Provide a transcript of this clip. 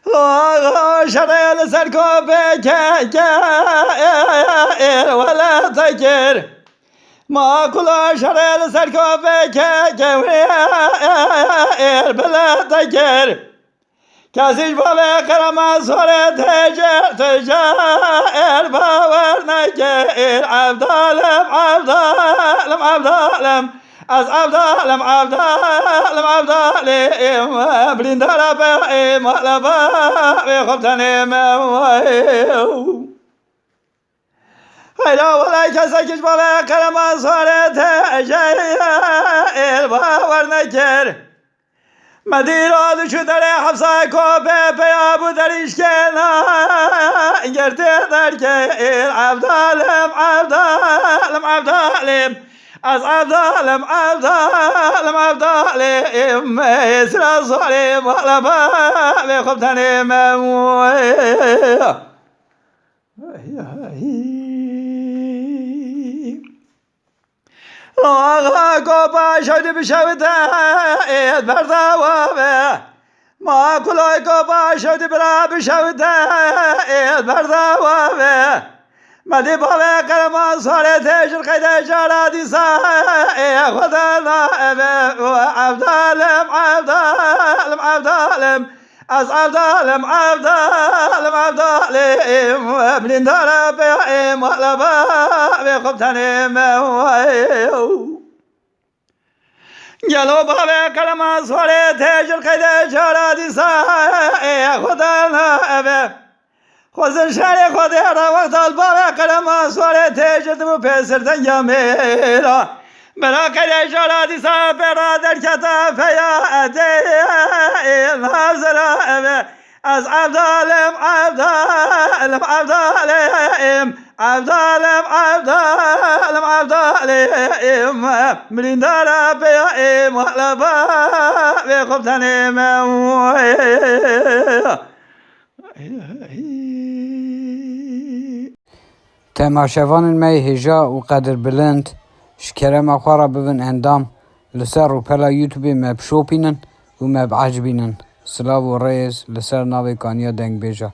لا شريل سركوبك ولا تكر ما كل شريل سركوبك بلا تكر كاسيش بابا كرما صورت تجار باور نكر عبدالم از عبدالم بلين دربا مغلبا بخبتني هيلا ولا كسكش بابا كرما صورت تجار باور نكر مديراد شو داره حفظه کوپه پیابو درش کنه گرده در که عبدالم از عبدالم اسرا صالي مغلبا بخب تنیم آقا کوپا شدی بشوده بردوابه ما کلای کوپا شدی برا بشوده بردوابه مدی بابه کرمان سوره تشر قیده جارا دیسا خدا نائبه عبدالم از عبدالم بلين داره به مغلبا بخب تنیم گلو بابه کرمان سوره تشر قیده جارا دیسا خدا نائبه خوزن شهر خودی را وقت البابه کرمان سوره تشر پسر یا میرا برا کلی جارا دیسا برادر کتا فیاده نازره از عبدالم بلين داره به مغلبا بخب تنیم تماشاوان می هجا و قدر بلند شکره مخوارا ببن اندام لسر رو پلا یوتیوب مب شوپینن و مب عجبینن سلاو و ریز لسر ناوی کانیا دنگ بیجا